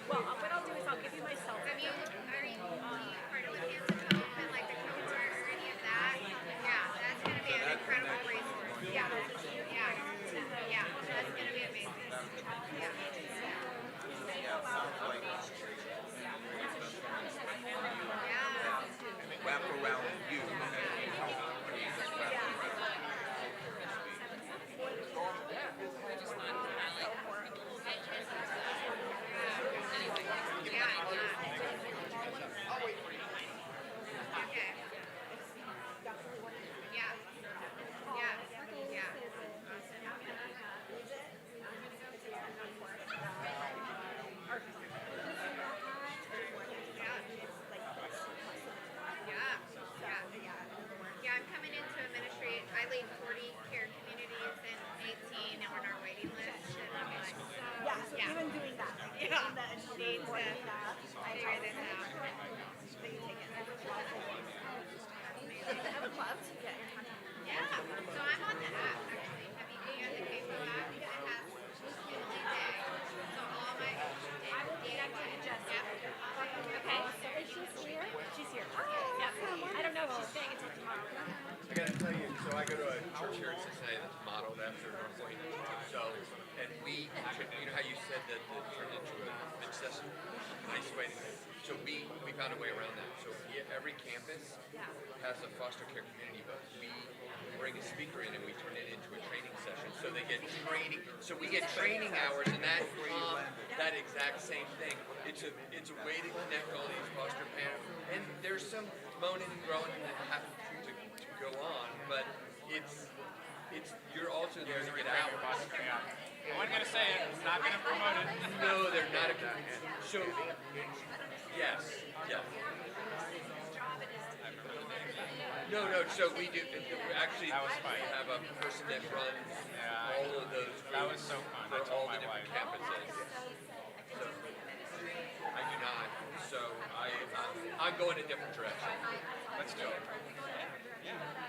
Well, what I'll do is I'll give you my cell phone. Have you, are you part of the CAFO and like the Cooking Art or any of that? Yeah, that's going to be an incredible resource. Yeah, yeah, that's going to be amazing. Yeah. Wrap around you. Yeah, I'm coming into a ministry. I lead 40 care communities and 18 on our waiting list. And I'm like, Yeah, so even doing that. yeah, Need to figure this out. have a club to get your Yeah, so I'm on the app actually. Have you been on the CAFO app? It has Italy Day. So all my data can just, Okay, so is she here? She's here. Oh, yeah. I don't know if she's staying until tomorrow. I gotta tell you, so I go to a church here in Cincinnati that's modeled after Northpoint. So, and we, you know how you said that it turned into a mid session? Nice way to, so we found a way around that. So every campus has a foster care community, but we bring a speaker in and we turn it into a training session. So they get training, so we get training hours and that exact same thing. It's a way to connect all these foster parents. And there's some moaning and groaning that have to go on, but you're also there to get out. I wasn't going to say it, not going to promote it. No, they're not a so yes. No, so we do actually That was fun. we have a person that runs all of those groups That was so fun. for I told all the my different wife. campuses. So, I do not. So I'm going a different direction. Let's do it.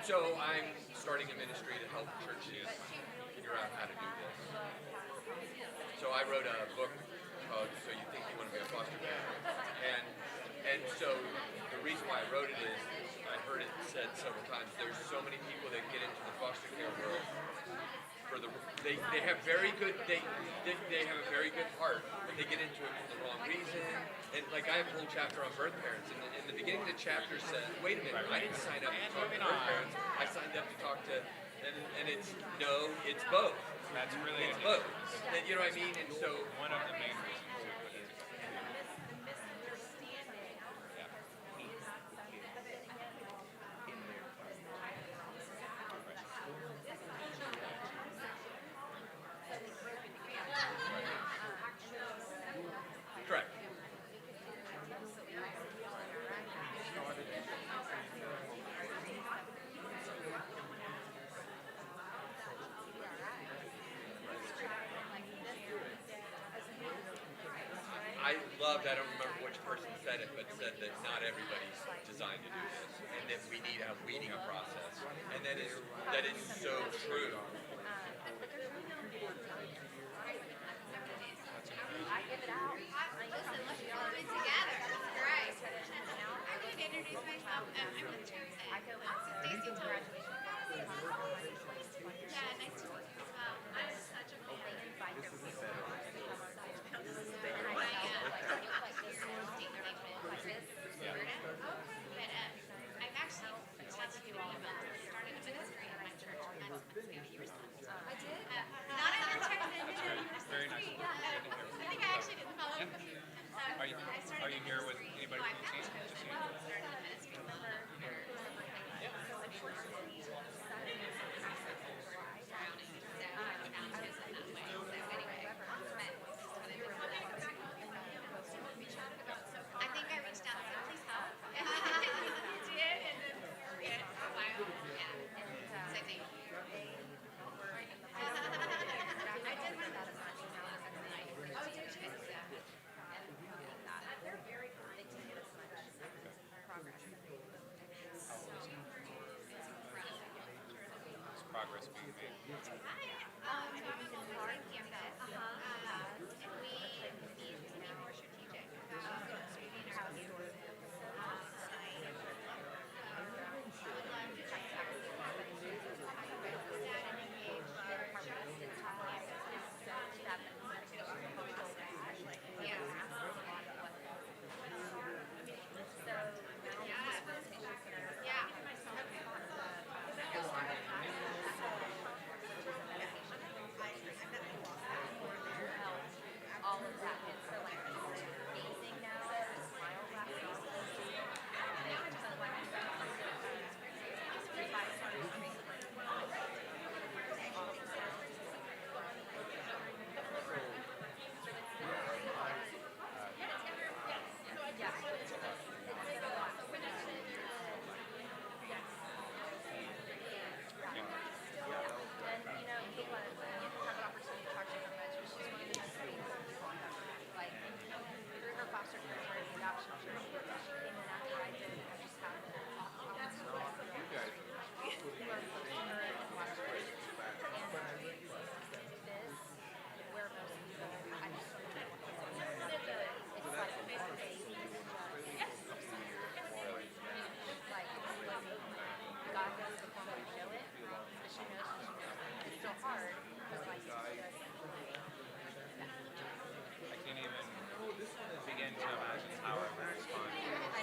So I'm starting a ministry to help churches figure out how to do this. So I wrote a book called "So You Think You Want to Be a Foster Parent," and so the reason why I wrote it is I heard it said several times. There's so many people that get into the foster care world for they have very good they have a very good heart, but they get into it for the wrong reason. And like I have a whole chapter on birth parents, and in the beginning of the chapter said, wait a minute, I didn't sign up to talk to birth parents. I signed up to talk to, and it's both. That's really It's both. And you know what I mean? And so one of the main reasons we put it together. correct. I loved, I don't remember which person said it, but said that not everybody's designed to do this, and that we need a weeding process, and that is so true. Listen, let's all be together. That's great. I'm going to introduce myself. I'm with Tuesday. This is Daisy. Yeah, nice to meet you as well. I'm such a fan. I've actually started a ministry in my church. That's 6 years. So I'm on the multi-site campus, and we need to be more strategic about moving our campus site. I would love to check out that and engage just in time yeah. Yeah. All of that. And so like people are gazing now, there's smiles on their faces. So like if I started doing and you know, he was you have an opportunity to talk to her much, but she's one of the most beautiful people I've ever met. Like through her foster care and adoption journey, she came in after I did and I just had who are close to her and watched her. And this, where most people, I just don't know what it's like a baby like God does before we know it, but she knows what she knows. It's still hard, but like it's just I can't even begin to imagine how I would respond I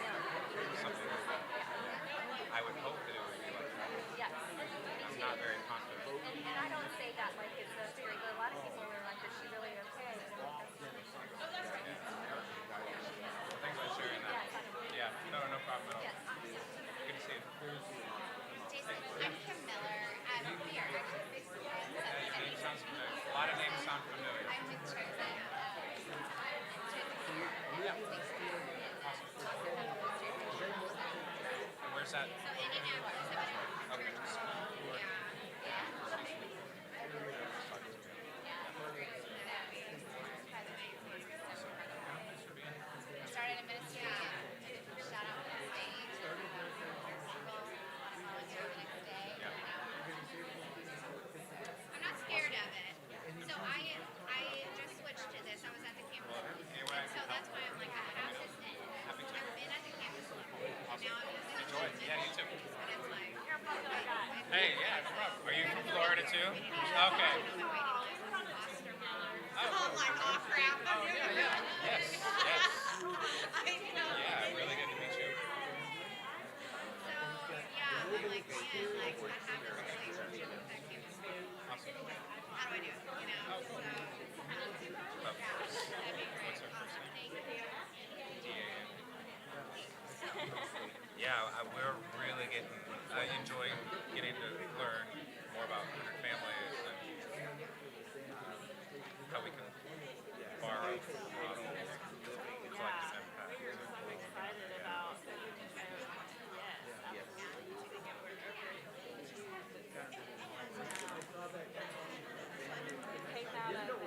know. to something like that. I would hope that it would be like that. Yes. I'm not very confident. And I don't say that like it's a theory, but a lot of people are like, is she really okay? Well, thanks for sharing that. Yeah, no problem at all. Yes. Good to see you. Jason, I'm Kim Miller. We are actually big friends. Yeah, your name sounds familiar. A lot of names sound familiar. I'm with Chosen. And where's that? So Indianapolis, Okay. I started in Minnesota. Shout out to the state. The next day. I'm not scared of it. So I just switched to this. I was at the campus. Anyway, And so that's why I'm like, I have to stay. I've been at the campus before. Now I'm using it. enjoy. Yeah, you too. But it's like, Hey, yeah, no problem. Are you from Florida too? Okay. oh my god, crap. Oh, yeah. Yes, yes. Yeah, really good to meet you. So, yeah, I'm like, man, like, I have this relationship with that campus. Awesome. How do I do it? You know? So, Well, that'd be great. what's our first Awesome. name? Thank you. D-A-N. Yeah, we're really enjoying getting to learn more about her family and how we can borrow from the model collective impact. I'm excited about yes, it came out of a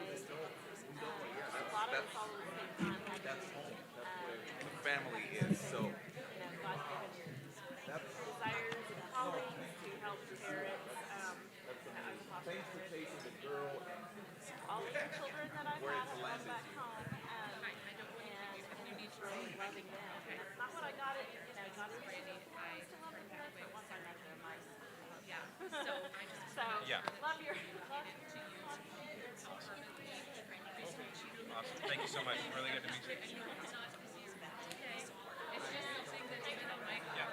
lot of us all at the same time. Like, That's home. That's where the family is. So God's given desires and callings to help parents. transportation, the girl, and All of the children that I've Where had it's have gone landed back home, and just really loving them. And that's not what I got it, you know, got it. I still love them parents, but once I met them, so Yeah. love your Awesome. Thank you so much. Really good to meet you. Yeah.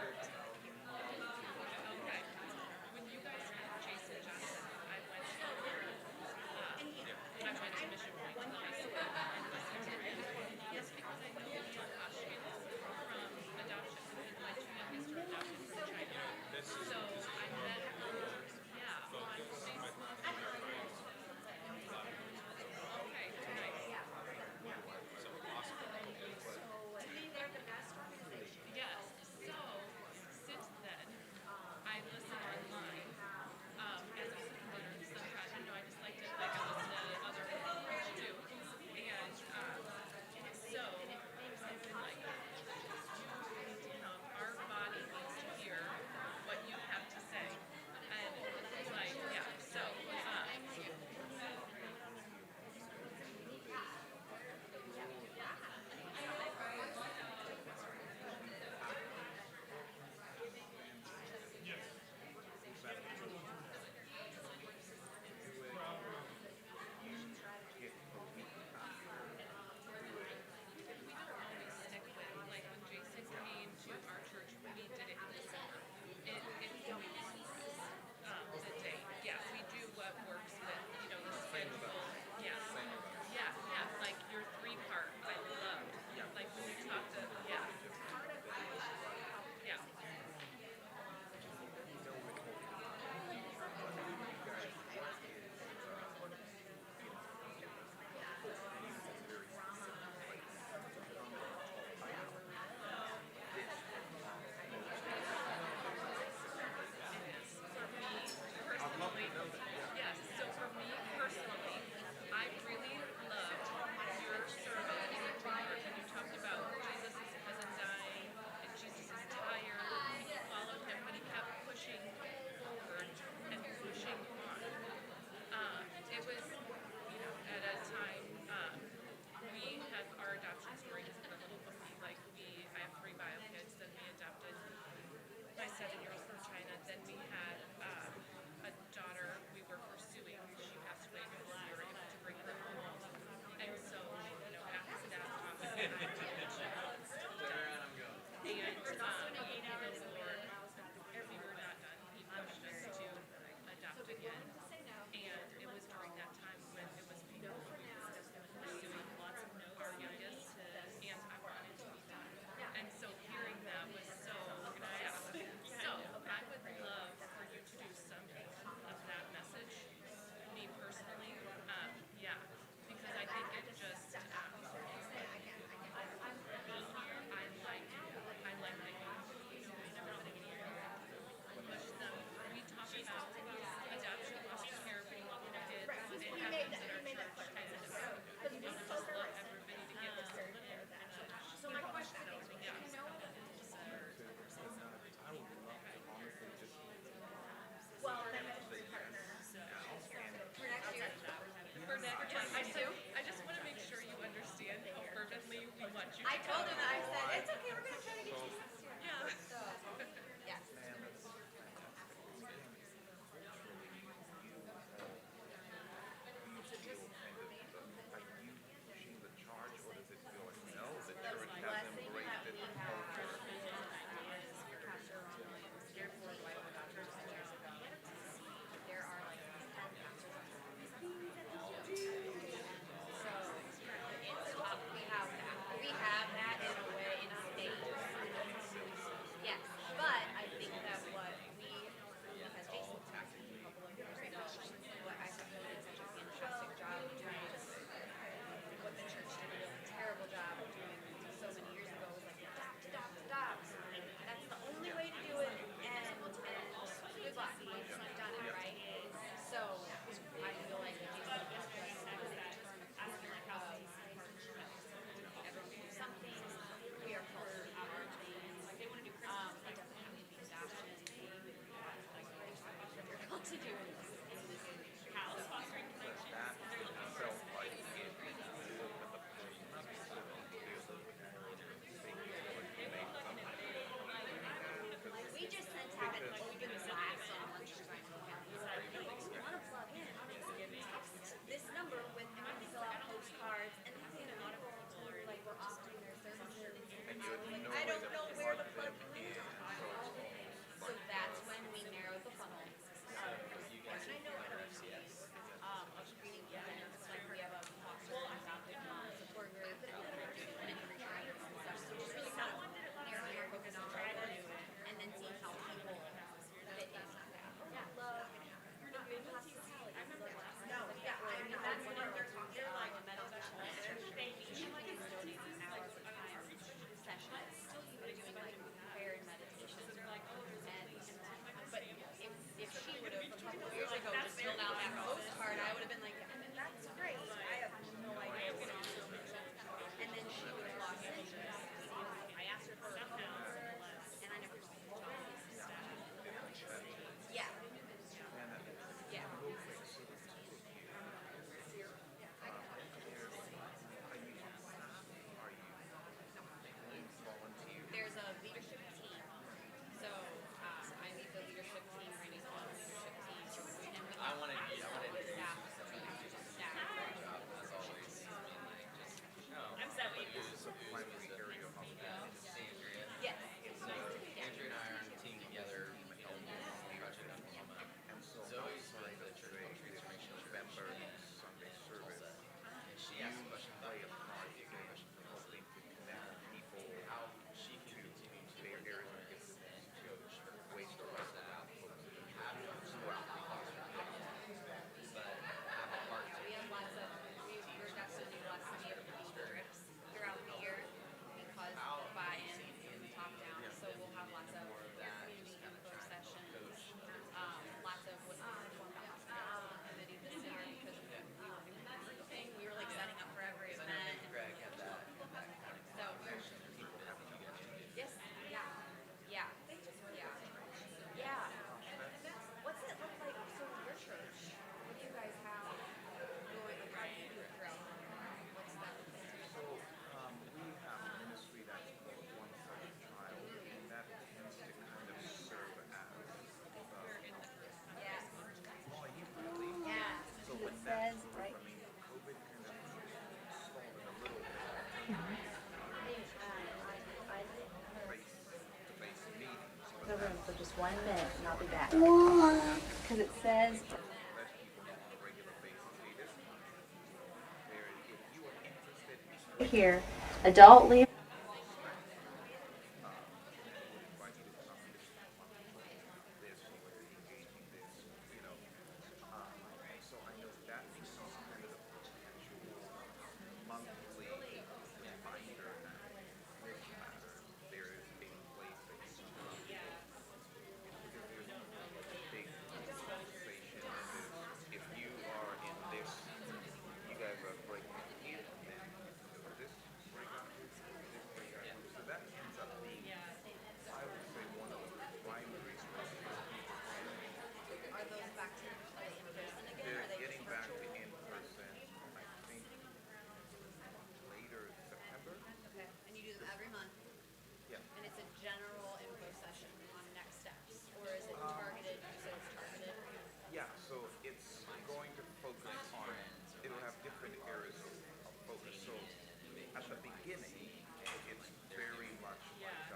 This is more of a focus with So says right. I mean, COVID kind of stalled it a little bit. Face-to-face meetings, but The room that's for just 1 minute and I'll be back. let Because it says people know on a regular basis. See, this there, if you are interested in here, adult leave. would invite you to come. This is this where you're engaging this, you know. So I know that becomes kind of the perpetual monthly reminder that this matters. There is a place that you can come to because there's a big conversation in this. If you are in this, you guys are breaking it here, then this breakout group, this breakout group. So that ends up being, I would say, one of the primary sources of people Are those back to in-person again? Or they're are they getting just back to virtual? in person, I think, later September. Okay. And you do them every month? Yeah. And it's a general info session on next steps? Or is it targeted? You said it's targeted? Yeah, so it's going to focus on, it'll have different areas of focus. So at the beginning, it's very much like,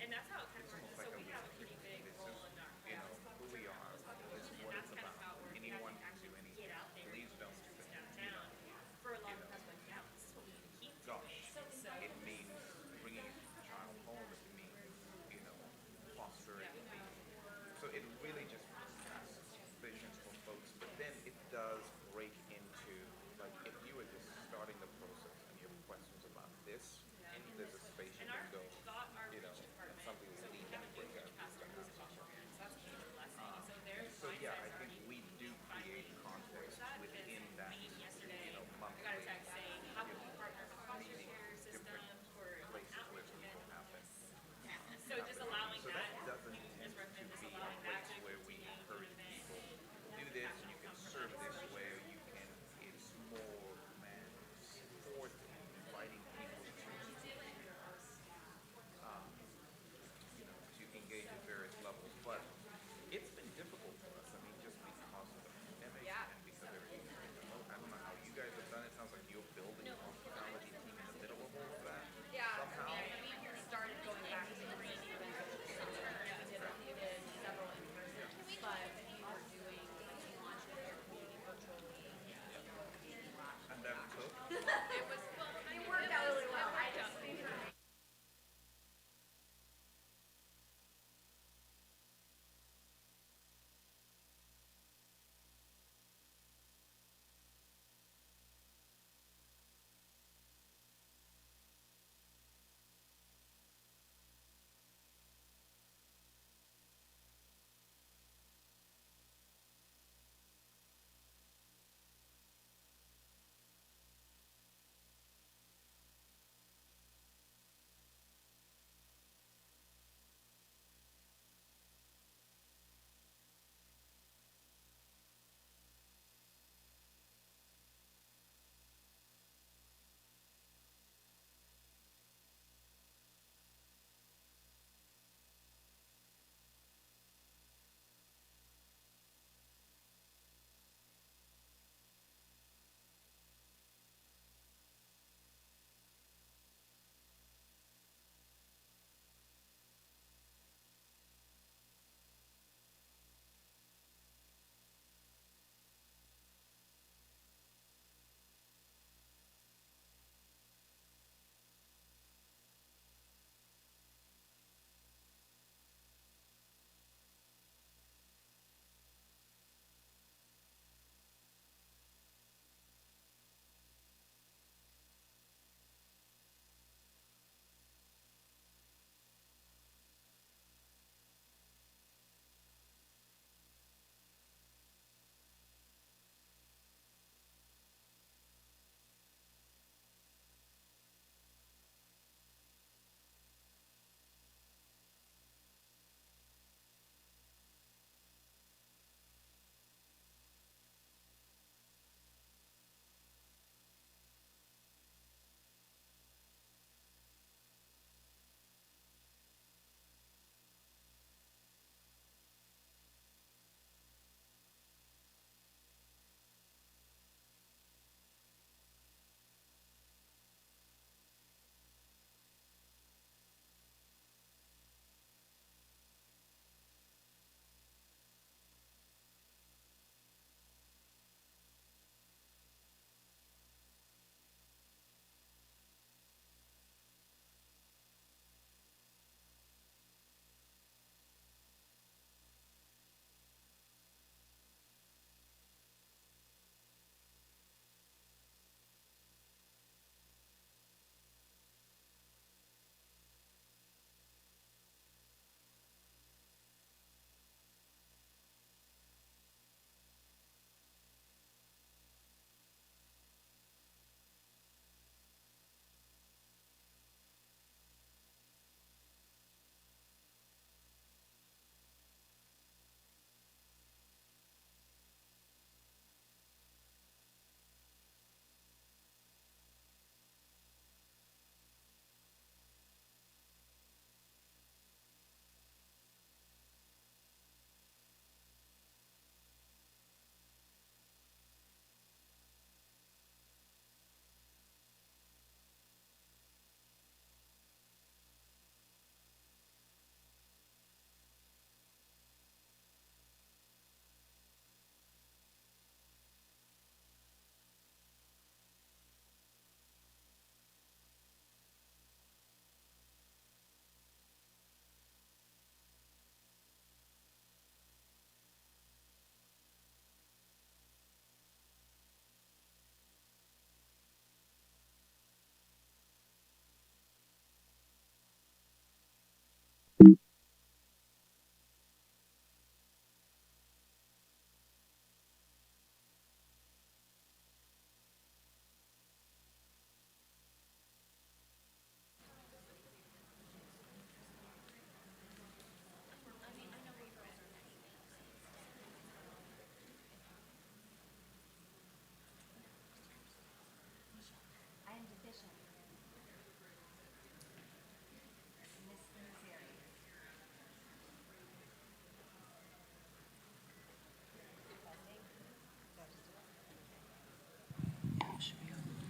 And that's how it kind it's of almost works. like So a we have a whisper. pretty big This role is, in our you know, who we are, this is what that's it's kind of about. how it works. Anyone We can do actually anything. get out there Please don't to think, downtown for a lot of us, like, yeah, this is what we need to keep gosh, doing. So it means bringing a child home. It means, you know, fostering. It means, so it really just casts visions for folks. But then it does break into, like, if you were just starting the process and you have questions about this, there's a space you can go, you know, and something will lead that breakout group to have some sort of so yeah, I think we do create context within that, you know, monthly, meeting, different places where people happen. So just allowing So that that doesn't tend to be a place where we encourage people do this and you can serve this way. You can. It's more man support, inviting people to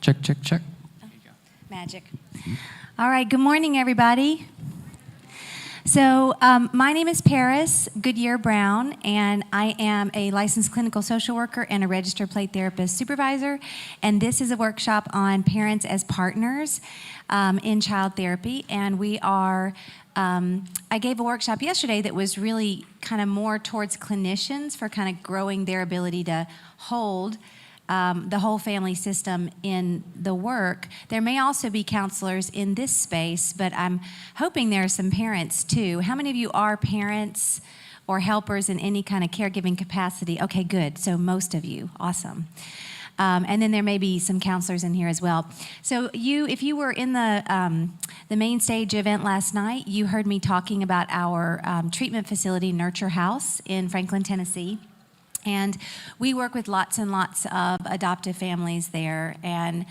Check, check, check. Magic. All right, good morning, everybody. So, my name is Paris Goodyear Brown, and I am a licensed clinical social worker and a registered play therapist supervisor. And this is a workshop on parents as partners in child therapy. And we are, I gave a workshop yesterday that was really kind of more towards clinicians for kind of growing their ability to hold the whole family system in the work. There may also be counselors in this space, but I'm hoping there are some parents too. How many of you are parents or helpers in any kind of caregiving capacity? Okay, good. So most of you, awesome. And then there may be some counselors in here as well. So if you were in the main stage event last night, you heard me talking about our treatment facility, Nurture House in Franklin, Tennessee. And we work with lots and lots of adoptive families there. And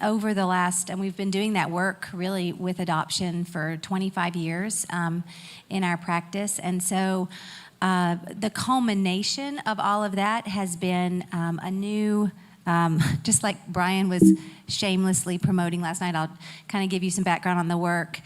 over the last, and we've been doing that work really with adoption for 25 years in our practice. And so the culmination of all of that has been a new, just like Brian was shamelessly promoting last night, I'll kind of give you some background on the work.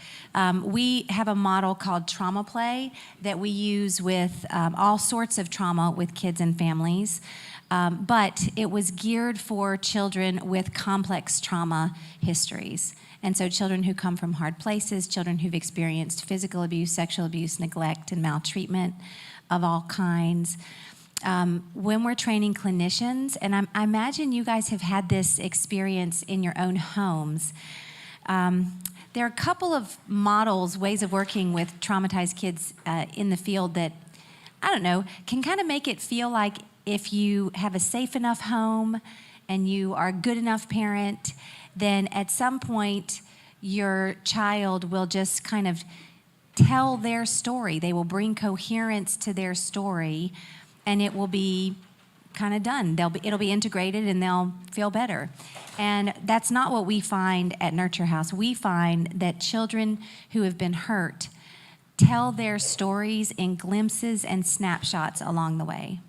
We have a model called trauma play that we use with all sorts of trauma with kids and families, but it was geared for children with complex trauma histories. And so children who come from hard places, children who've experienced physical abuse, sexual abuse, neglect, and maltreatment of all kinds. When we're training clinicians, and I imagine you guys have had this experience in your own homes, there are a couple of models, ways of working with traumatized kids in the field that, I don't know, can kind of make it feel like if you have a safe enough home and you are a good enough parent, then at some point your child will just kind of tell their story. They will bring coherence to their story, and it will be kind of done. It'll be integrated, and they'll feel better. And that's not what we find at Nurture House. We find that children who have been hurt tell their stories in glimpses and snapshots along the way.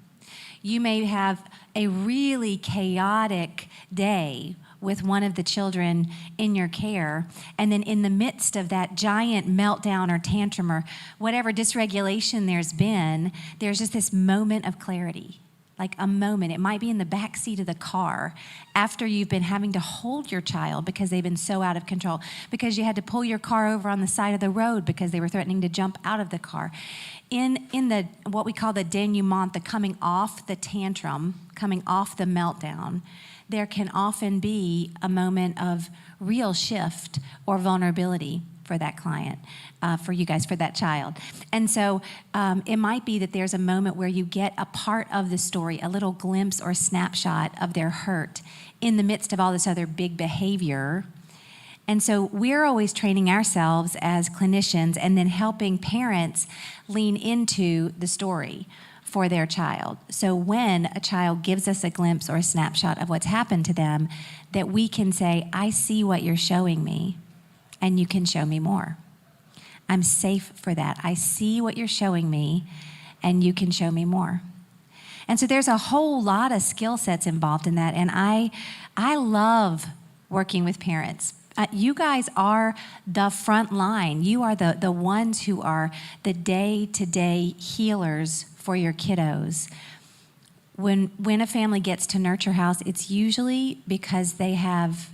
You may have a really chaotic day with one of the children in your care, and then in the midst of that giant meltdown or tantrum or whatever dysregulation there's been, there's just this moment of clarity, like a moment. It might be in the back seat of the car after you've been having to hold your child because they've been so out of control, because you had to pull your car over on the side of the road because they were threatening to jump out of the car. In the what we call the denouement, the coming off the tantrum, coming off the meltdown, there can often be a moment of real shift or vulnerability for that client, for you guys, for that child. And so it might be that there's a moment where you get a part of the story, a little glimpse or snapshot of their hurt in the midst of all this other big behavior. And so we're always training ourselves as clinicians and then helping parents lean into the story for their child. So when a child gives us a glimpse or a snapshot of what's happened to them, that we can say, I see what you're showing me, and you can show me more. I'm safe for that. I see what you're showing me, and you can show me more. And so there's a whole lot of skill sets involved in that, and I love working with parents. You guys are the front line. You are the ones who are the day-to-day healers for your kiddos. When a family gets to Nurture House, it's usually because they have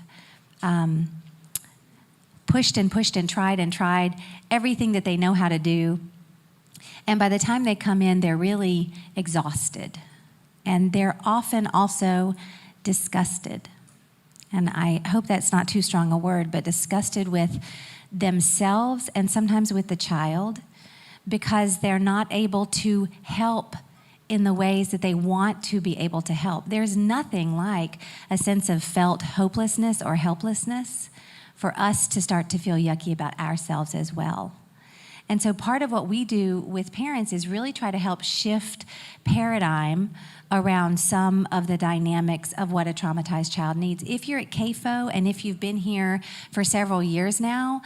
pushed and tried everything that they know how to do. And by the time they come in, they're really exhausted. And they're often also disgusted. And I hope that's not too strong a word, but disgusted with themselves and sometimes with the child, because they're not able to help in the ways that they want to be able to help. There's nothing like a sense of felt hopelessness or helplessness for us to start to feel yucky about ourselves as well. And so part of what we do with parents is really try to help shift paradigm around some of the dynamics of what a traumatized child needs. If you're at CAFO and if you've been here for several years now,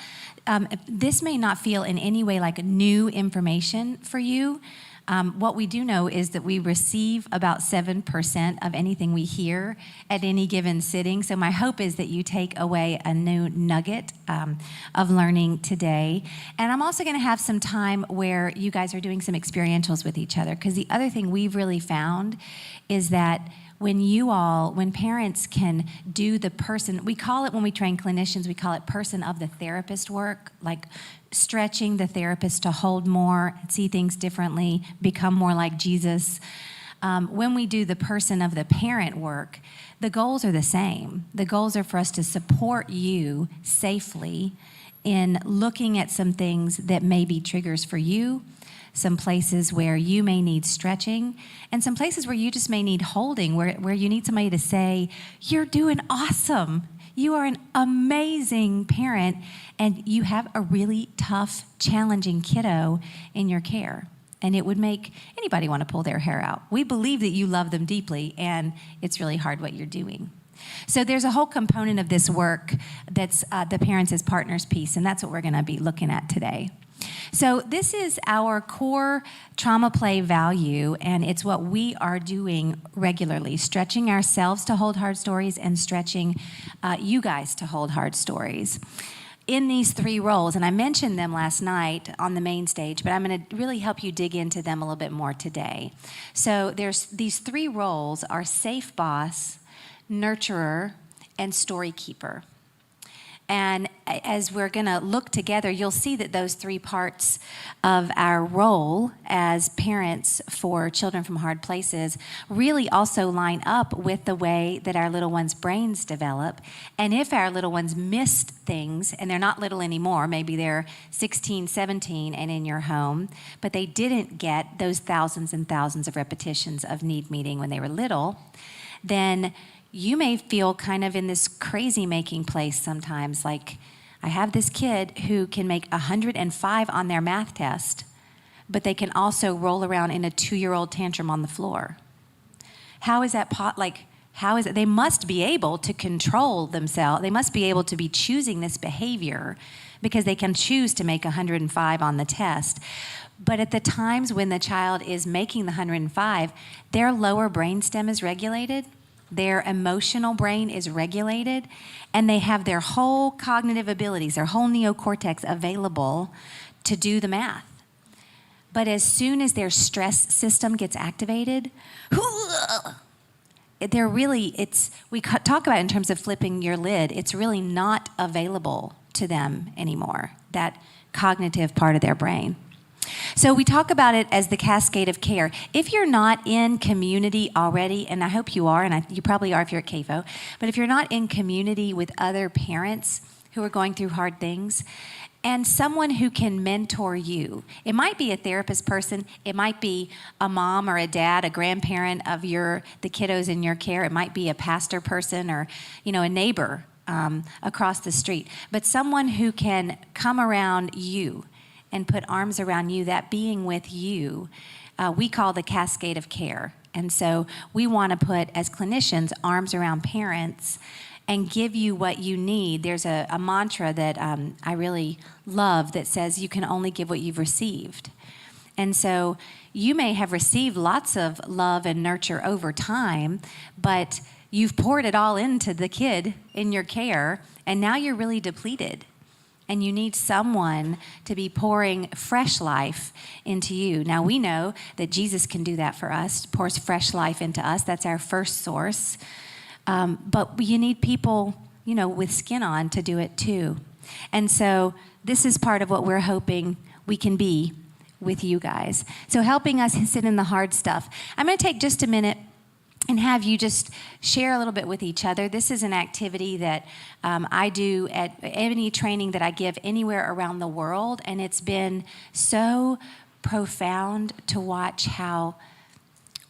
this may not feel in any way like new information for you, What we do know is that we receive about 7% of anything we hear at any given sitting. So my hope is that you take away a new nugget of learning today. And I'm also going to have some time where you guys are doing some experientials with each other, because the other thing we've really found is that when parents can do the person, we call it, when we train clinicians, we call it person of the therapist work, like stretching the therapist to hold more, see things differently, become more like Jesus. When we do the person of the parent work, the goals are the same. The goals are for us to support you safely in looking at some things that may be triggers for you, some places where you may need stretching, and some places where you just may need holding, where you need somebody to say, you're doing awesome. You are an amazing parent, and you have a really tough, challenging kiddo in your care. And it would make anybody want to pull their hair out. We believe that you love them deeply, and it's really hard what you're doing. So there's a whole component of this work that's the parents as partners piece, and that's what we're going to be looking at today. So this is our core trauma play value, and it's what we are doing regularly, stretching ourselves to hold hard stories and stretching you guys to hold hard stories. In these three roles, and I mentioned them last night on the main stage, but I'm going to really help you dig into them a little bit more today. So there's these three roles are safe boss, nurturer, and story keeper. And as we're going to look together, you'll see that those three parts of our role as parents for children from hard places really also line up with the way that our little ones' brains develop. And if our little ones missed things, and they're not little anymore, maybe they're 16, 17 and in your home, but they didn't get those thousands and thousands of repetitions of need meeting when they were little, then you may feel kind of in this crazy making place sometimes, like I have this kid who can make 105 on their math test, but they can also roll around in a 2-year-old tantrum on the floor. How is that how is it? They must be able to control themselves. They must be able to be choosing this behavior because they can choose to make 105 on the test. But at the times when the child is making the 105, their lower brainstem is regulated, their emotional brain is regulated, and they have their whole cognitive abilities, their whole neocortex available to do the math. But as soon as their stress system gets activated, we talk about it in terms of flipping your lid, it's really not available to them anymore, that cognitive part of their brain. So we talk about it as the cascade of care. If you're not in community already, and I hope you are, and you probably are if you're at CAFO, but if you're not in community with other parents who are going through hard things, and someone who can mentor you. It might be a therapist person, it might be a mom or a dad, a grandparent of the kiddos in your care, it might be a pastor person or a neighbor across the street, but someone who can come around you and put arms around you, that being with you, we call the cascade of care. And so we want to put, as clinicians, arms around parents and give you what you need. There's a mantra that I really love that says you can only give what you've received. And so you may have received lots of love and nurture over time, but you've poured it all into the kid in your care, and now you're really depleted. And you need someone to be pouring fresh life into you. Now, we know that Jesus can do that for us, pours fresh life into us. That's our first source. But you need people, with skin on to do it too. And so this is part of what we're hoping we can be with you guys. So helping us sit in the hard stuff. I'm going to take just a minute and have you just share a little bit with each other. This is an activity that I do at any training that I give anywhere around the world, and it's been so profound to watch how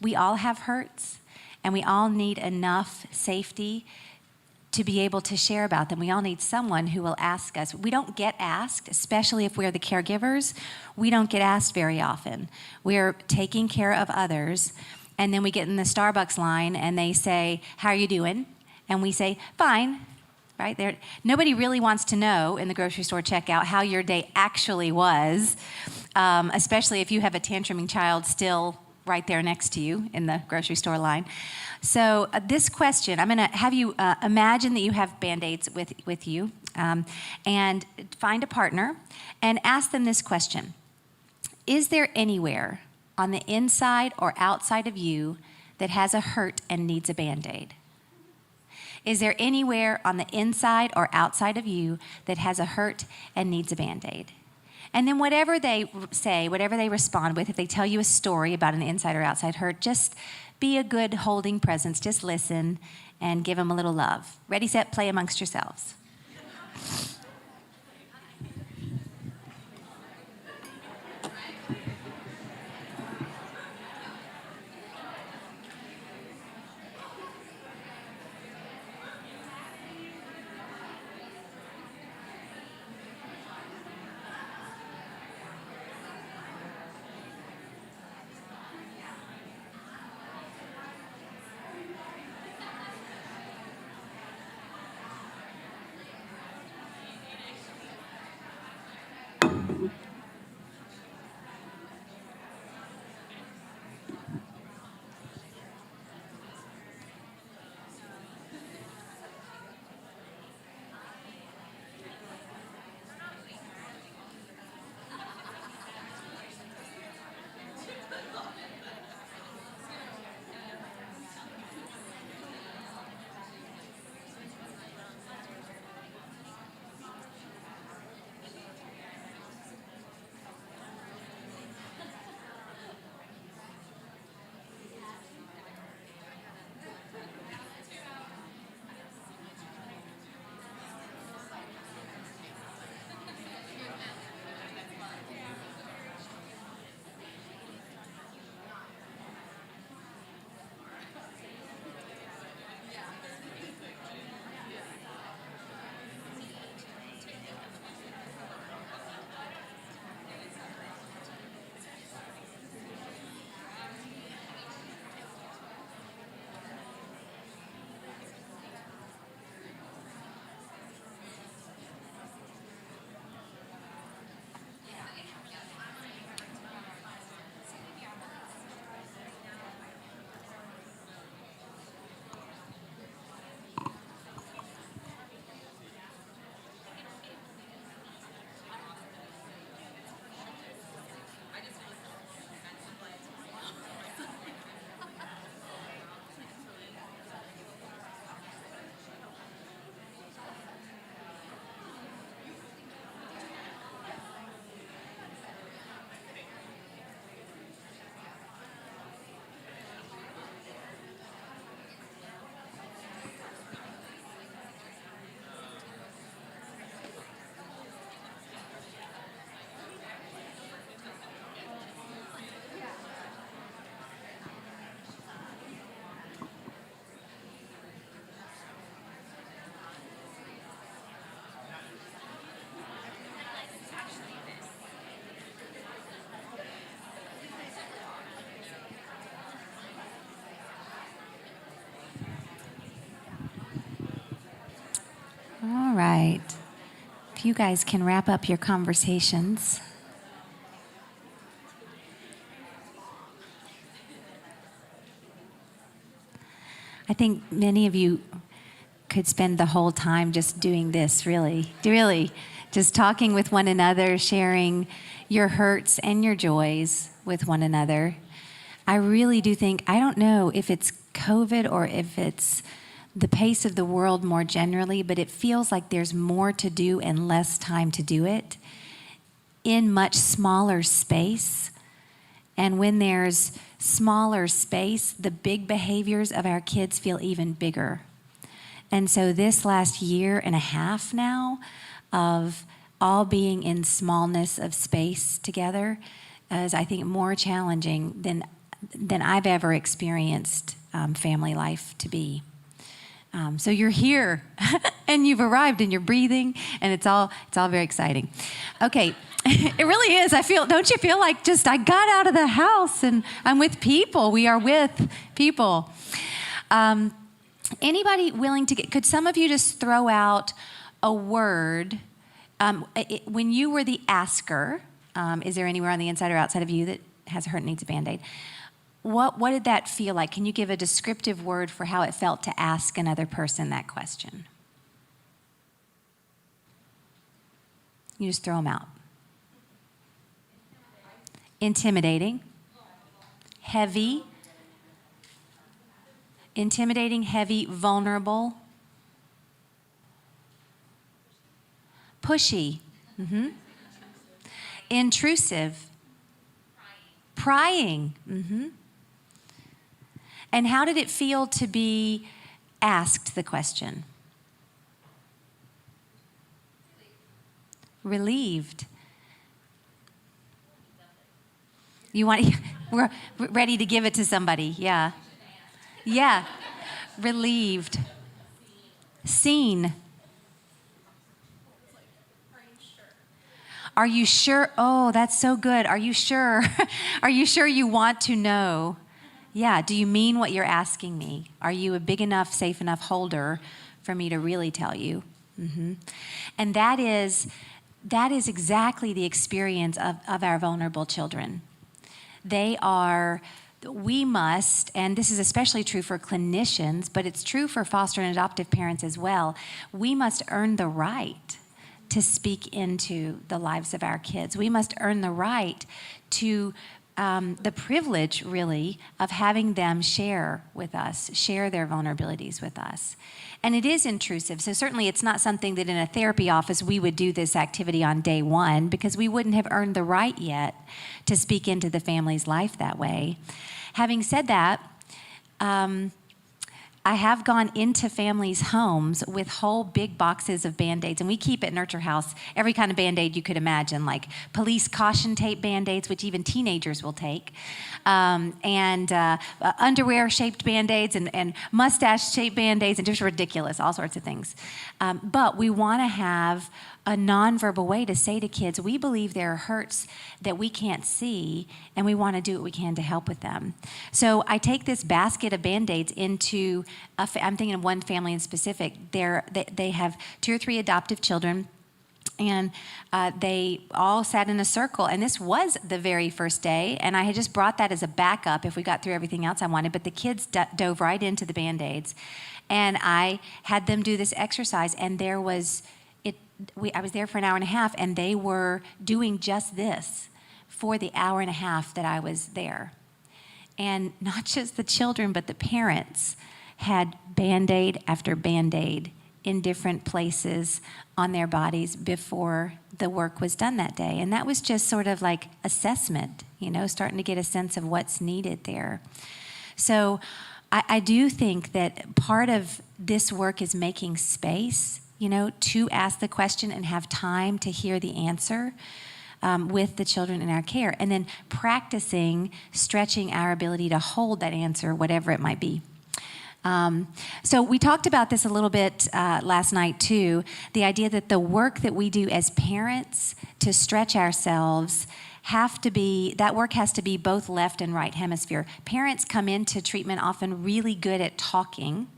we all have hurts, and we all need enough safety to be able to share about them. We all need someone who will ask us. We don't get asked, especially if we're the caregivers, we don't get asked very often. We're taking care of others, and then we get in the Starbucks line and they say, how are you doing? And we say, fine, right? Nobody really wants to know in the grocery store checkout how your day actually was, especially if you have a tantruming child still right there next to you in the grocery store line. So this question, I'm going to have you imagine that you have Band-Aids with you, and find a partner and ask them this question. Is there anywhere on the inside or outside of you that has a hurt and needs a Band-Aid? Is there anywhere on the inside or outside of you that has a hurt and needs a Band-Aid? And then whatever they say, whatever they respond with, if they tell you a story about an inside or outside hurt, just be a good holding presence. Just listen and give them a little love. Ready, set, play amongst yourselves. All right. If you guys can wrap up your conversations. I think many of you could spend the whole time just doing this, really, just talking with one another, sharing your hurts and your joys with one another. I really do think, I don't know if it's COVID or if it's the pace of the world more generally, but it feels like there's more to do and less time to do it in much smaller space. And when there's smaller space, the big behaviors of our kids feel even bigger. And so this last year and a half now of all being in smallness of space together is, I think, more challenging than I've ever experienced family life to be. So you're here, and you've arrived, and you're breathing, and it's all very exciting. Okay, it really is. Don't you feel like just I got out of the house, and I'm with people. We are with people. Anybody willing to could some of you just throw out a word? When you were the asker, is there anywhere on the inside or outside of you that has a hurt and needs a Band-Aid? What did that feel like? Can you give a descriptive word for how it felt to ask another person that question? You just throw them out. Intimidating. Heavy. Intimidating, heavy, vulnerable. Pushy. Mm-hmm. Intrusive. Prying. Mm-hmm. And how did it feel to be asked the question? Relieved. You want? We're ready to give it to somebody. Yeah. Yeah. Relieved. Seen. Are you sure? Oh, that's so good. Are you sure? Are you sure you want to know? Yeah. Do you mean what you're asking me? Are you a big enough, safe enough holder for me to really tell you? Mm-hmm. And that is exactly the experience of our vulnerable children. We must, and this is especially true for clinicians, but it's true for foster and adoptive parents as well, we must earn the right to speak into the lives of our kids. We must earn the right to the privilege, really, of having them share with us, share their vulnerabilities with us. And it is intrusive, so certainly it's not something that in a therapy office we would do this activity on day one, because we wouldn't have earned the right yet to speak into the family's life that way. Having said that, I have gone into families' homes with whole big boxes of Band-Aids, and we keep at Nurture House every kind of Band-Aid you could imagine, like police caution tape Band-Aids, which even teenagers will take, and underwear-shaped Band-Aids and mustache-shaped Band-Aids, and just ridiculous, all sorts of things. But we want to have a nonverbal way to say to kids, we believe there are hurts that we can't see, and we want to do what we can to help with them. So I take this basket of Band-Aids into, I'm thinking of one family in specific. They have 2 or 3 adoptive children, and they all sat in a circle, and this was the very first day, and I had just brought that as a backup if we got through everything else I wanted, but the kids dove right into the Band-Aids, and I had them do this exercise, and I was there for an hour and a half, and they were doing just this for the hour and a half that I was there. And not just the children, but the parents had Band-Aid after Band-Aid in different places on their bodies before the work was done that day. And that was just sort of like assessment, starting to get a sense of what's needed there. So I do think that part of this work is making space, to ask the question and have time to hear the answer with the children in our care, and then practicing stretching our ability to hold that answer, whatever it might be. So we talked about this a little bit last night too, the idea that the work that we do as parents to stretch ourselves that work has to be both left and right hemisphere. Parents come into treatment often really good at talking,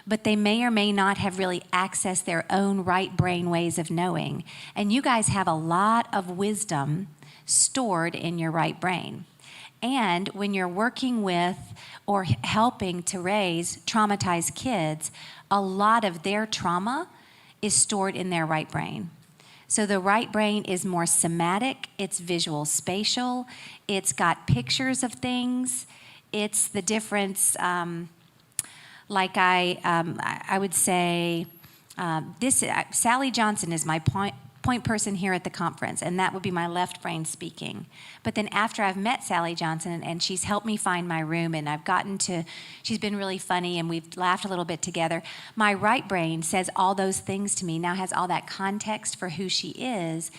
but they may or may not have really accessed their own right brain ways of knowing. And you guys have a lot of wisdom stored in your right brain. And when you're working with or helping to raise traumatized kids, a lot of their trauma is stored in their right brain. So the right brain is more somatic, it's visual spatial, it's got pictures of things, it's the difference. I would say, Sally Johnson is my point person here at the conference, and that would be my left brain speaking. But then after I've met Sally Johnson, and she's helped me find my room, and she's been really funny, and we've laughed a little bit together, my right brain says all those things to me, now has all that context for who she is,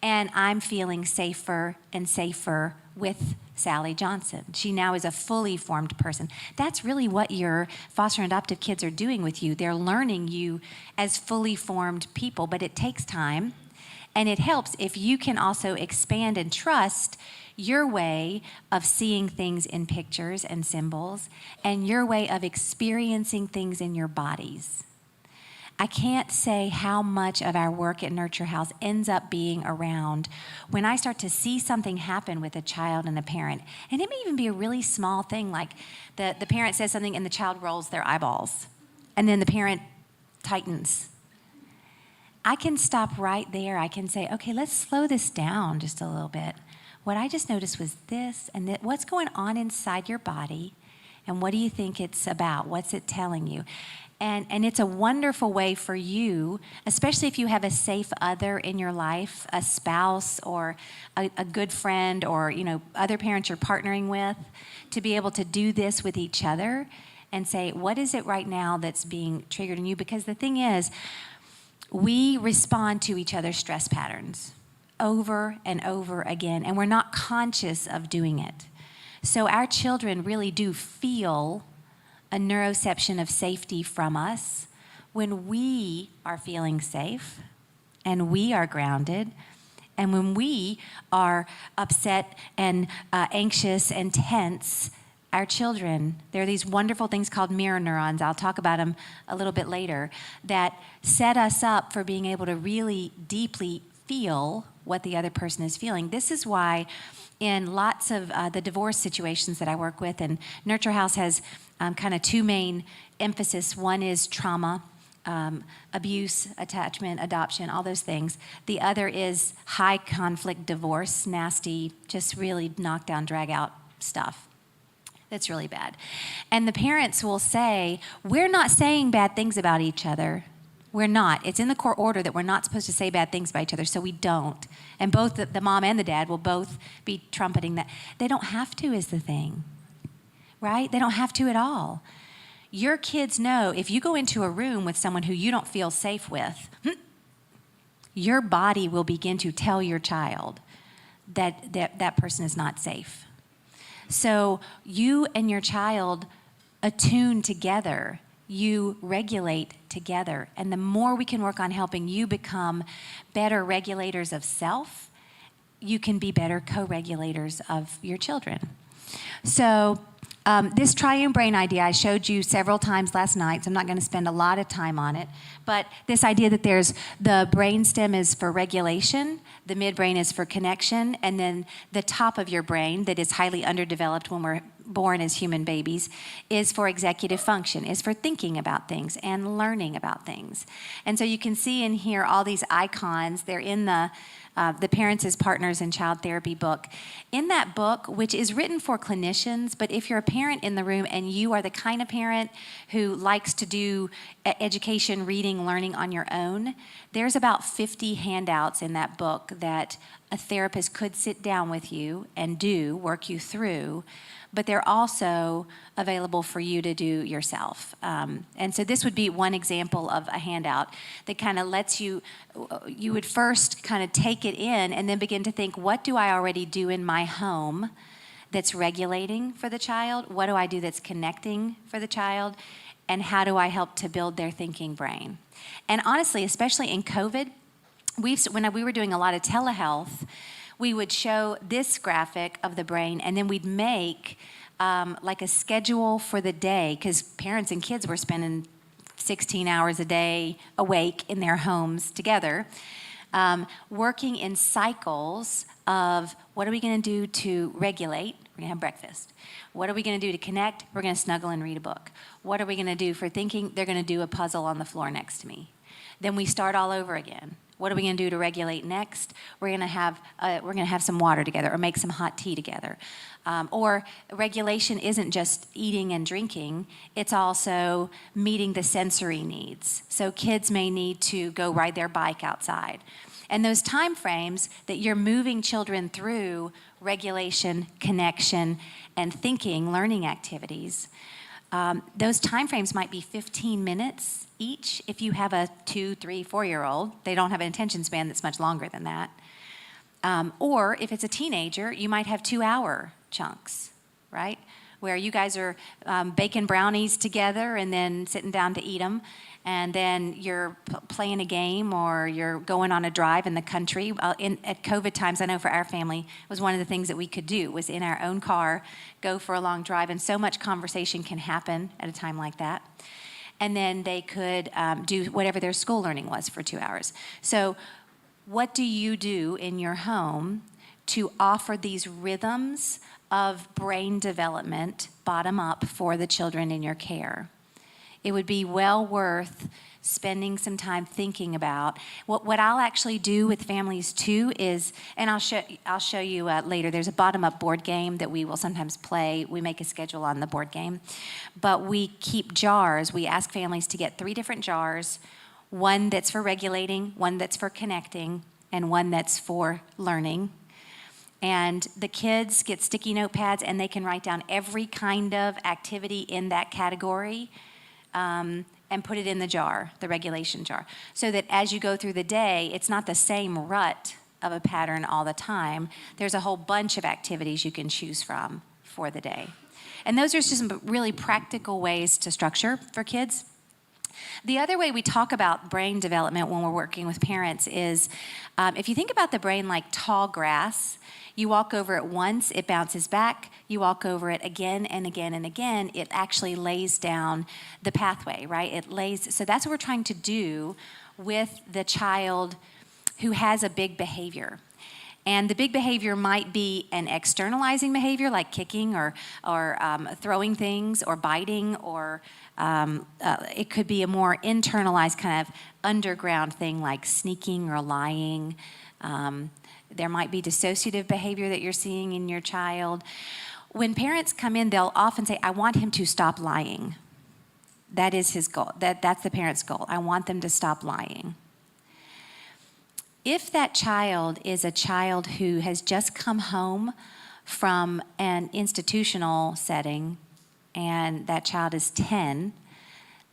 and I'm feeling safer and safer with Sally Johnson. She now is a fully formed person. That's really what your foster and adoptive kids are doing with you. They're learning you as fully formed people, but it takes time. And it helps if you can also expand and trust your way of seeing things in pictures and symbols, and your way of experiencing things in your bodies. I can't say how much of our work at Nurture House ends up being around when I start to see something happen with a child and a parent. And it may even be a really small thing, like the parent says something and the child rolls their eyeballs, and then the parent tightens. I can stop right there. I can say, okay, let's slow this down just a little bit. What I just noticed was this and that. What's going on inside your body, and what do you think it's about? What's it telling you? And it's a wonderful way for you, especially if you have a safe other in your life, a spouse or a good friend, or other parents you're partnering with, to be able to do this with each other and say, what is it right now that's being triggered in you? Because the thing is, we respond to each other's stress patterns over and over again, and we're not conscious of doing it. So our children really do feel a neuroception of safety from us when we are feeling safe and we are grounded, and when we are upset and anxious and tense. Our children, there are these wonderful things called mirror neurons, I'll talk about them a little bit later, that set us up for being able to really deeply feel what the other person is feeling. This is why in lots of the divorce situations that I work with, and Nurture House has kind of two main emphasis. One is trauma, abuse, attachment, adoption, all those things. The other is high conflict divorce, nasty, just really knock down, drag out stuff. That's really bad. And the parents will say, we're not saying bad things about each other. We're not. It's in the court order that we're not supposed to say bad things about each other, so we don't. And both the mom and the dad will both be trumpeting that. They don't have to, is the thing, right? They don't have to at all. Your kids know if you go into a room with someone who you don't feel safe with, your body will begin to tell your child that person is not safe. So you and your child attune together. You regulate together. And the more we can work on helping you become better regulators of self, you can be better co-regulators of your children. So this triune brain idea I showed you several times last night, so I'm not going to spend a lot of time on it. But this idea that there's the brainstem is for regulation, the midbrain is for connection, and then the top of your brain that is highly underdeveloped when we're born as human babies is for executive function, is for thinking about things and learning about things. And so you can see in here all these icons. They're in the Parents as Partners in Child Therapy book. In that book, which is written for clinicians, but if you're a parent in the room and you are the kind of parent who likes to do education, reading, learning on your own, there's about 50 handouts in that book that a therapist could sit down with you and work you through, but they're also available for you to do yourself. And so this would be one example of a handout that kind of lets you would first kind of take it in and then begin to think, what do I already do in my home that's regulating for the child? What do I do that's connecting for the child? And how do I help to build their thinking brain? And honestly, especially in COVID, when we were doing a lot of telehealth, we would show this graphic of the brain, and then we'd make like a schedule for the day, because parents and kids were spending 16 hours a day awake in their homes together, working in cycles of what are we going to do to regulate? We're going to have breakfast. What are we going to do to connect? We're going to snuggle and read a book. What are we going to do for thinking? They're going to do a puzzle on the floor next to me. Then we start all over again. What are we going to do to regulate next? We're going to have some water together, or make some hot tea together. Or regulation isn't just eating and drinking, it's also meeting the sensory needs. So kids may need to go ride their bike outside. And those time frames that you're moving children through regulation, connection, and thinking, learning activities, those time frames might be 15 minutes each. If you have a 2, 3, 4-year-old, they don't have an attention span that's much longer than that. Or if it's a teenager, you might have 2-hour chunks, right? where you guys are baking brownies together and then sitting down to eat them. And then you're playing a game or you're going on a drive in the country. At COVID times, I know for our family, it was one of the things that we could do was in our own car, go for a long drive. And so much conversation can happen at a time like that. And then they could do whatever their school learning was for 2 hours. So what do you do in your home to offer these rhythms of brain development bottom up for the children in your care? It would be well worth spending some time thinking about. What I'll actually do with families too is, and I'll show you later, there's a bottom-up board game that we will sometimes play. We make a schedule on the board game. But we keep jars. We ask families to get 3 different jars, one that's for regulating, one that's for connecting, and one that's for learning. And the kids get sticky notepads and they can write down every kind of activity in that category. And put it in the jar, the regulation jar, so that as you go through the day, it's not the same rut of a pattern all the time. There's a whole bunch of activities you can choose from for the day. And those are just some really practical ways to structure for kids. The other way we talk about brain development when we're working with parents is if you think about the brain like tall grass, you walk over it once, it bounces back. You walk over it again and again and again, it actually lays down the pathway, right? It lays. So that's what we're trying to do with the child who has a big behavior. And the big behavior might be an externalizing behavior like kicking or throwing things or biting, or it could be a more internalized kind of underground thing like sneaking or lying. There might be dissociative behavior that you're seeing in your child. When parents come in, they'll often say, I want him to stop lying. That is his goal. That's the parent's goal. I want them to stop lying. If that child is a child who has just come home from an institutional setting and that child is 10,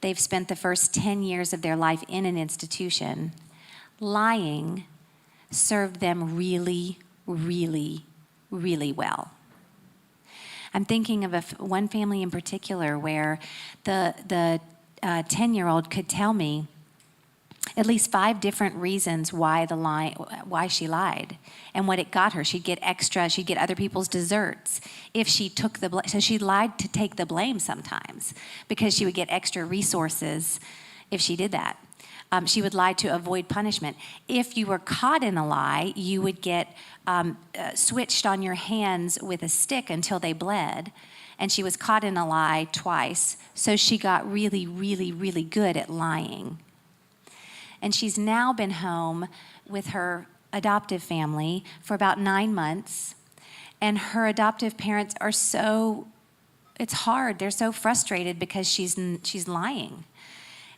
they've spent the first 10 years of their life in an institution, lying served them really, really, really well. I'm thinking of one family in particular where the 10-year-old could tell me at least 5 different reasons why she lied and what it got her. She'd get extra, she'd get other people's desserts if she took the blame. So she lied to take the blame sometimes because she would get extra resources if she did that. She would lie to avoid punishment. If you were caught in a lie, you would get switched on your hands with a stick until they bled. And she was caught in a lie twice. So she got really, really, really good at lying. And she's now been home with her adoptive family for about 9 months. And her adoptive parents are it's hard. They're so frustrated because she's lying.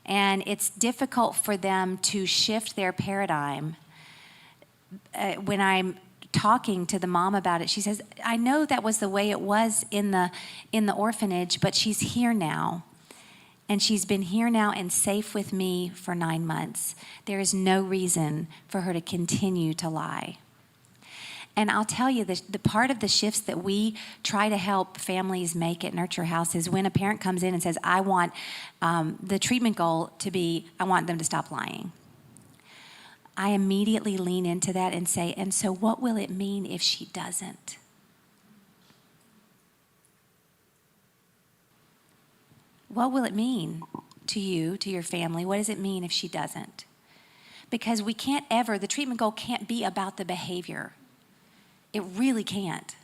And it's difficult for them to shift their paradigm. When I'm talking to the mom about it, she says, I know that was the way it was in the orphanage, but she's here now. And she's been here now and safe with me for 9 months. There is no reason for her to continue to lie. And I'll tell you, the part of the shifts that we try to help families make at Nurture House is when a parent comes in and says, I want the treatment goal to be, I want them to stop lying. I immediately lean into that and say, and so what will it mean if she doesn't? What will it mean to you, to your family? What does it mean if she doesn't? Because the treatment goal can't be about the behavior. It really can't.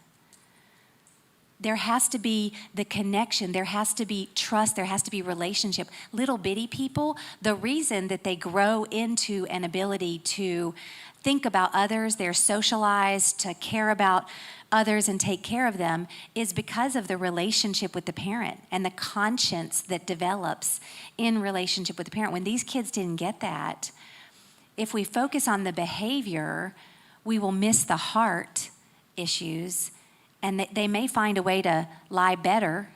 There has to be the connection. There has to be trust. There has to be relationship. Little bitty people, the reason that they grow into an ability to think about others, they're socialized to care about others and take care of them, is because of the relationship with the parent and the conscience that develops in relationship with the parent. When these kids didn't get that, if we focus on the behavior, we will miss the heart issues, and they may find a way to lie better,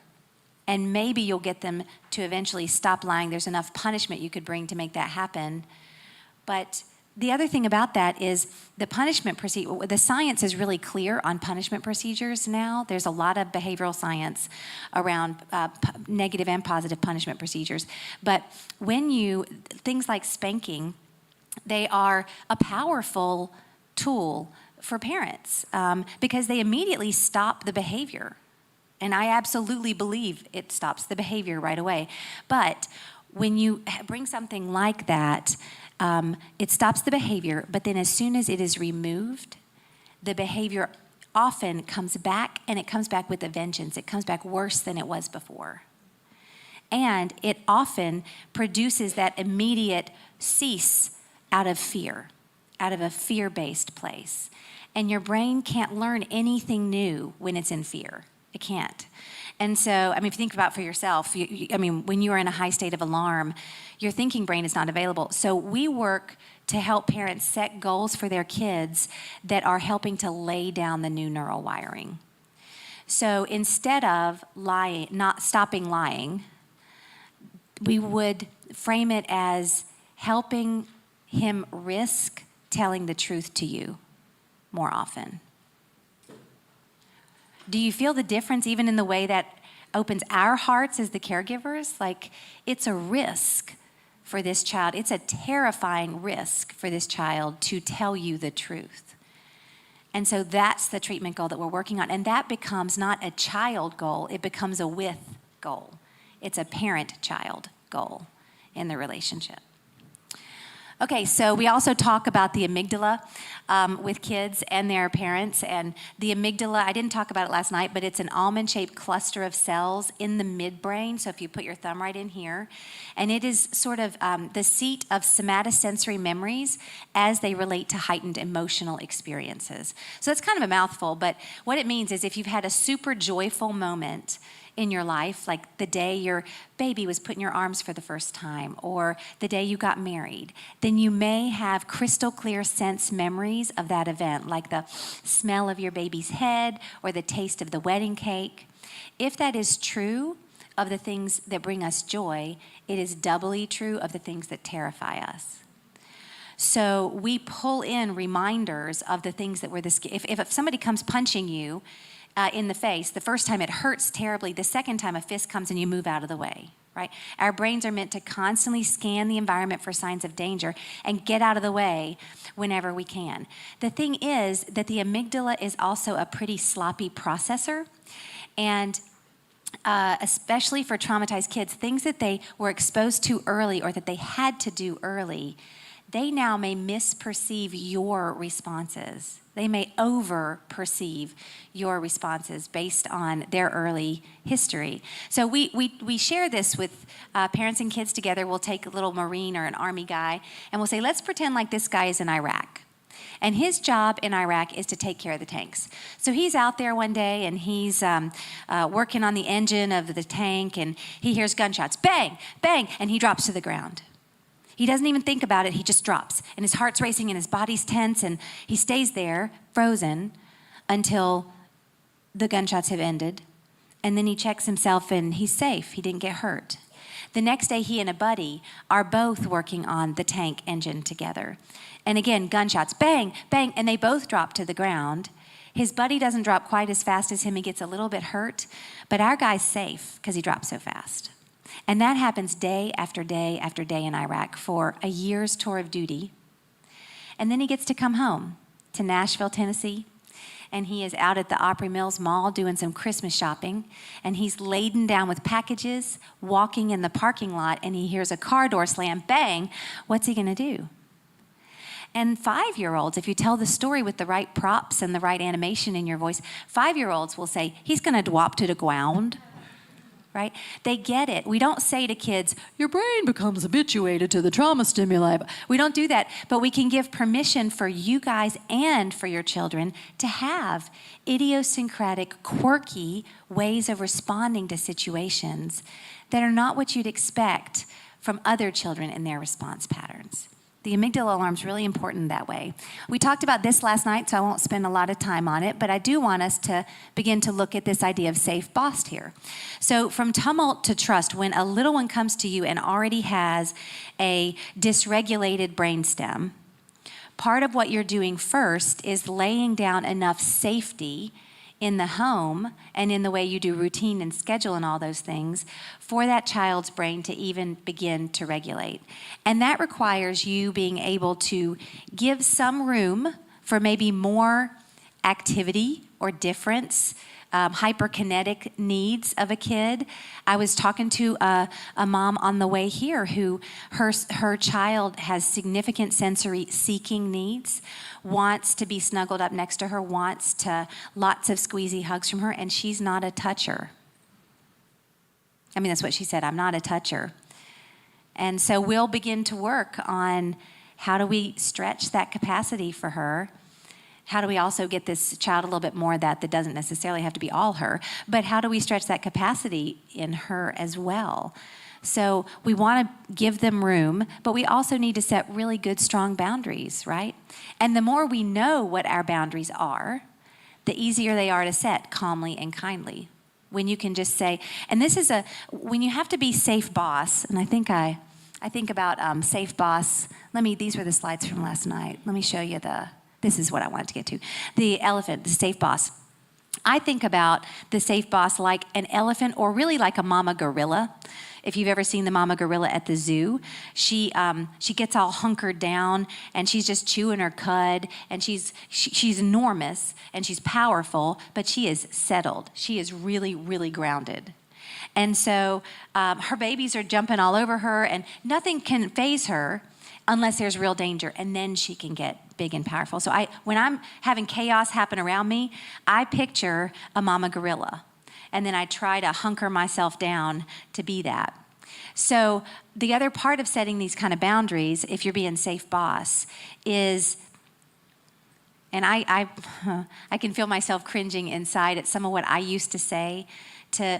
and maybe you'll get them to eventually stop lying. There's enough punishment you could bring to make that happen. But the other thing about that is the punishment procedure, the science is really clear on punishment procedures now. There's a lot of behavioral science around negative and positive punishment procedures. But things like spanking, they are a powerful tool for parents because they immediately stop the behavior. And I absolutely believe it stops the behavior right away. But when you bring something like that, it stops the behavior, but then as soon as it is removed, the behavior often comes back, and it comes back with a vengeance. It comes back worse than it was before. And it often produces that immediate cease out of fear, out of a fear-based place. And your brain can't learn anything new when it's in fear. It can't. And so, if you think about for yourself, when you are in a high state of alarm, your thinking brain is not available. So we work to help parents set goals for their kids that are helping to lay down the new neural wiring. So instead of not stopping lying, we would frame it as helping him risk telling the truth to you more often. Do you feel the difference even in the way that opens our hearts as the caregivers? Like, it's a risk for this child. It's a terrifying risk for this child to tell you the truth. And so that's the treatment goal that we're working on. And that becomes not a child goal, it becomes a with goal. It's a parent-child goal in the relationship. Okay, so we also talk about the amygdala with kids and their parents. And the amygdala, I didn't talk about it last night, but it's an almond-shaped cluster of cells in the midbrain. So if you put your thumb right in here, and it is sort of the seat of somatosensory memories as they relate to heightened emotional experiences. So it's kind of a mouthful, but what it means is if you've had a super joyful moment in your life, like the day your baby was put in your arms for the first time, or the day you got married, then you may have crystal clear sense memories of that event, like the smell of your baby's head or the taste of the wedding cake. If that is true of the things that bring us joy, it is doubly true of the things that terrify us. So we pull in reminders of the things that were if somebody comes punching you in the face, the first time it hurts terribly, the second time a fist comes and you move out of the way, right? Our brains are meant to constantly scan the environment for signs of danger and get out of the way whenever we can. The thing is that the amygdala is also a pretty sloppy processor, and especially for traumatized kids, things that they were exposed to early or that they had to do early, they now may misperceive your responses. They may over-perceive your responses based on their early history. So we share this with parents and kids together. We'll take a little Marine or an Army guy, and we'll say, let's pretend like this guy is in Iraq. And his job in Iraq is to take care of the tanks. So he's out there one day, and he's working on the engine of the tank, and he hears gunshots, bang, bang, and he drops to the ground. He doesn't even think about it, he just drops. And his heart's racing and his body's tense, and he stays there, frozen, until the gunshots have ended. And then he checks himself and he's safe, he didn't get hurt. The next day, he and a buddy are both working on the tank engine together. And again, gunshots, bang, bang, and they both drop to the ground. His buddy doesn't drop quite as fast as him, he gets a little bit hurt, but our guy's safe because he dropped so fast. And that happens day after day after day in Iraq for a year's tour of duty. And then he gets to come home to Nashville, Tennessee, and he is out at the Opry Mills Mall doing some Christmas shopping, and he's laden down with packages, walking in the parking lot, and he hears a car door slam, bang, what's he gonna do? And 5-year-olds, if you tell the story with the right props and the right animation in your voice, 5-year-olds will say, he's gonna drop to the ground. Right? They get it. We don't say to kids, your brain becomes habituated to the trauma stimuli. We don't do that, but we can give permission for you guys and for your children to have idiosyncratic, quirky ways of responding to situations that are not what you'd expect from other children in their response patterns. The amygdala alarm is really important that way. We talked about this last night, so I won't spend a lot of time on it, but I do want us to begin to look at this idea of safe bossed here. So from tumult to trust, when a little one comes to you and already has a dysregulated brainstem, part of what you're doing first is laying down enough safety in the home and in the way you do routine and schedule and all those things for that child's brain to even begin to regulate. And that requires you being able to give some room for maybe more activity or difference, hyperkinetic needs of a kid. I was talking to a mom on the way here who her child has significant sensory seeking needs, wants to be snuggled up next to her, wants to lots of squeezy hugs from her, and she's not a toucher. I mean, that's what she said, I'm not a toucher. And so we'll begin to work on how do we stretch that capacity for her. How do we also get this child a little bit more that doesn't necessarily have to be all her, but how do we stretch that capacity in her as well? So we want to give them room, but we also need to set really good, strong boundaries, right? And the more we know what our boundaries are, the easier they are to set calmly and kindly. When you can just say, and this is when you have to be safe boss, and I think about safe boss. These were the slides from last night. Let me show you this is what I wanted to get to. The elephant, the safe boss. I think about the safe boss like an elephant or really like a mama gorilla. If you've ever seen the mama gorilla at the zoo, she gets all hunkered down and she's just chewing her cud and she's enormous and she's powerful, but she is settled. She is really, really grounded. And so her babies are jumping all over her and nothing can faze her unless there's real danger, and then she can get big and powerful. So when I'm having chaos happen around me, I picture a mama gorilla, and then I try to hunker myself down to be that. So the other part of setting these kind of boundaries, if you're being safe boss, is, and I can feel myself cringing inside at some of what I used to say to